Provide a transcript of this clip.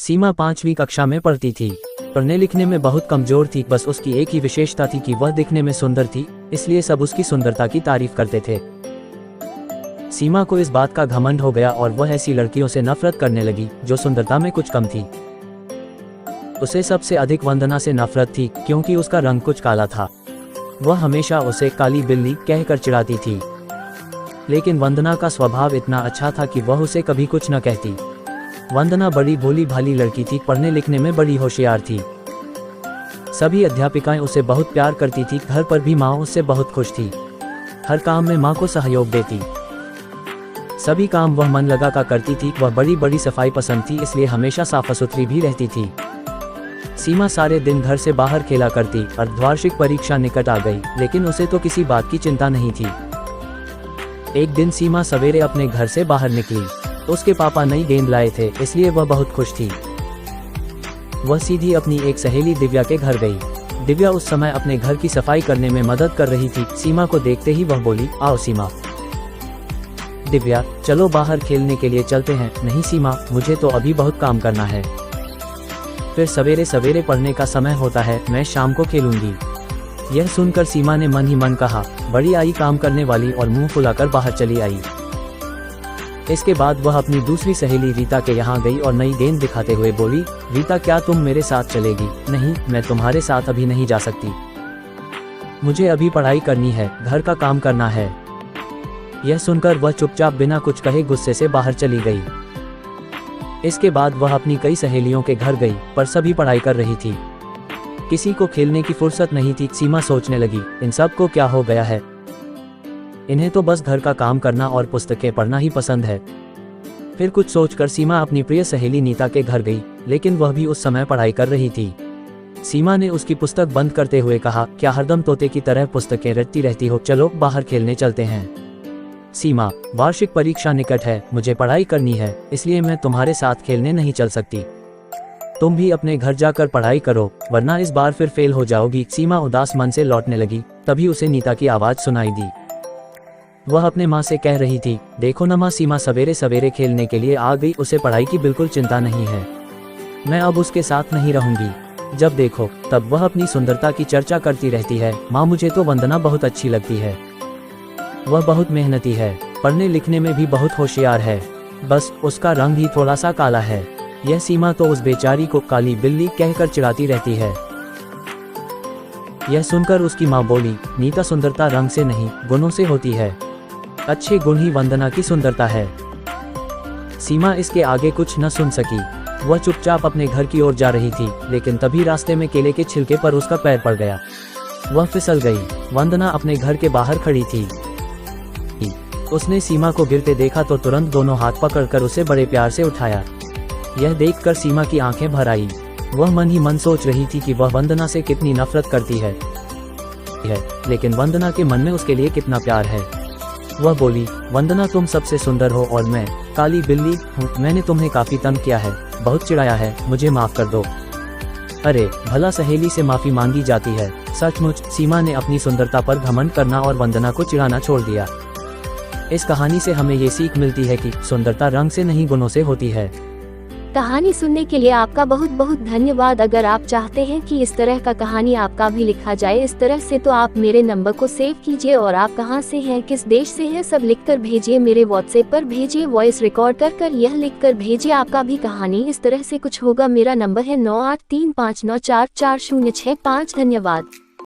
सीमा 5वीं कक्षा में पढ़ती थी। पढ़ने लिखने में बहुत कमजोर थी, बस उसकी एक ही विशेषता थी कि वह दिखने में सुंदर थी, इसलिए सब उसकी सुंदरता की तारीफ करते थे। सीमा को इस बात का घमंड हो गया और वह ऐसी लड़कियों से नफरत करने लगी जो सुंदरता में कुछ कम थी। उसे सबसे अधिक वंदना से नफरत थी, क्योंकि उसका रंग कुछ काला था। वह हमेशा उसे काली बिल्ली कहकर चिढ़ाती थी। लेकिन वंदना का स्वभाव इतना अच्छा था कि वह उसे कभी कुछ न कहती। वंदना बड़ी भोली भाली लड़की थी, पढ़ने लिखने में बड़ी होशियार थी। सभी अध्यापिकाएं उसे बहुत प्यार करती थी। घर पर भी माँ उससे बहुत खुश थी। हर काम में माँ को सहयोग देती। सभी काम वह मन लगा कर करती थी। वह बड़ी बड़ी सफाई पसंद थी, इसलिए हमेशा साफ सुथरी भी रहती थी। सीमा सारे दिन घर से बाहर खेला करती। अर्धवार्षिक परीक्षा निकट आ गई, लेकिन उसे तो किसी बात की चिंता नहीं थी। एक दिन सीमा सवेरे अपने घर से बाहर निकली। उसके पापा नई गेंद लाए थे, इसलिए वह बहुत खुश थी। वह सीधी अपनी एक सहेली दिव्या के घर गई। दिव्या उस समय अपने घर की सफाई करने में मदद कर रही थी। सीमा को देखते ही वह बोली, आओ सीमा। दिव्या, चलो बाहर खेलने के लिए चलते हैं। नहीं सीमा, मुझे तो अभी बहुत काम करना है। फिर सवेरे सवेरे पढ़ने का समय होता है, मैं शाम को खेलूंगी। यह सुनकर सीमा ने मन ही मन कहा, बड़ी आई काम करने वाली, और मुंह फुलाकर बाहर चली आई। इसके बाद वह अपनी दूसरी सहेली रीता के यहाँ गई और नई गेंद दिखाते हुए बोली, रीता क्या तुम मेरे साथ चलेगी? नहीं, मैं तुम्हारे साथ अभी नहीं जा सकती। मुझे अभी पढ़ाई करनी है, घर का काम करना है। यह सुनकर वह चुपचाप बिना कुछ कहे गुस्से से बाहर चली गई। इसके बाद वह अपनी कई सहेलियों के घर गई, पर सभी पढ़ाई कर रही थी। किसी को खेलने की फुर्सत नहीं थी। सीमा सोचने लगी, इन सब को क्या हो गया है? इन्हें तो बस घर का काम करना और पुस्तकें पढ़ना ही पसंद है। फिर कुछ सोचकर सीमा अपनी प्रिय सहेली नीता के घर गई, लेकिन वह भी उस समय पढ़ाई कर रही थी। सीमा ने उसकी पुस्तक बंद करते हुए कहा, क्या हरदम तोते की तरह पुस्तकें रटती रहती हो? चलो बाहर खेलने चलते हैं। सीमा, वार्षिक परीक्षा निकट है, मुझे पढ़ाई करनी है, इसलिए मैं तुम्हारे साथ खेलने नहीं चल सकती। तुम भी अपने घर जाकर पढ़ाई करो, वरना इस बार फिर फेल हो जाओगी। सीमा उदास मन से लौटने लगी, तभी उसे नीता की आवाज सुनाई दी। वह अपने माँ से कह रही थी, देखो ना माँ, सीमा सवेरे सवेरे खेलने के लिए आ गई, उसे पढ़ाई की बिल्कुल चिंता नहीं है। मैं अब उसके साथ नहीं रहूंगी। जब देखो तब वह अपनी सुंदरता की चर्चा करती रहती है। माँ, मुझे तो वंदना बहुत अच्छी लगती है। वह बहुत मेहनती है, पढ़ने लिखने में भी बहुत होशियार है, बस उसका रंग ही थोड़ा सा काला है। यह सीमा तो उस बेचारी को काली बिल्ली कहकर चिढ़ाती रहती है। यह सुनकर उसकी माँ बोली, नीता, सुंदरता रंग से नहीं, गुणों से होती है। अच्छे गुण ही वंदना की सुंदरता है। सीमा इसके आगे कुछ न सुन सकी। वह चुपचाप अपने घर की ओर जा रही थी, लेकिन तभी रास्ते में केले के छिलके पर उसका पैर पड़ गया। वह फिसल गई। वंदना अपने घर के बाहर खड़ी थी। उसने सीमा को गिरते देखा तो तुरंत दोनों हाथ पकड़कर उसे बड़े प्यार से उठाया। यह देखकर सीमा की आंखें भर आई। वह मन ही मन सोच रही थी कि वह वंदना से कितनी नफरत करती है, लेकिन वंदना के मन में उसके लिए कितना प्यार है। वह बोली, वंदना, तुम सबसे सुंदर हो और मैं काली बिल्ली हूँ। मैंने तुम्हें काफी तंग किया है, बहुत चिढ़ाया है, मुझे माफ कर दो। अरे भला सहेली से माफी मांगी जाती है? सचमुच सीमा ने अपनी सुंदरता पर घमंड करना और वंदना को चिढ़ाना छोड़ दिया। इस कहानी से हमें ये सीख मिलती है कि सुंदरता रंग से नहीं, गुणों से होती है। कहानी सुनने के लिए आपका बहुत बहुत धन्यवाद। अगर आप चाहते हैं कि इस तरह का कहानी आपका भी लिखा जाए इस तरह से, तो आप मेरे नंबर को सेव कीजिए और आप कहां से हैं, किस देश से हैं, सब लिखकर भेजिए। मेरे व्हाट्सएप पर भेजिए, वॉइस रिकॉर्ड कर यह लिखकर भेजिए। आपका भी कहानी इस तरह से कुछ होगा। मेरा नंबर है 9835944065। धन्यवाद।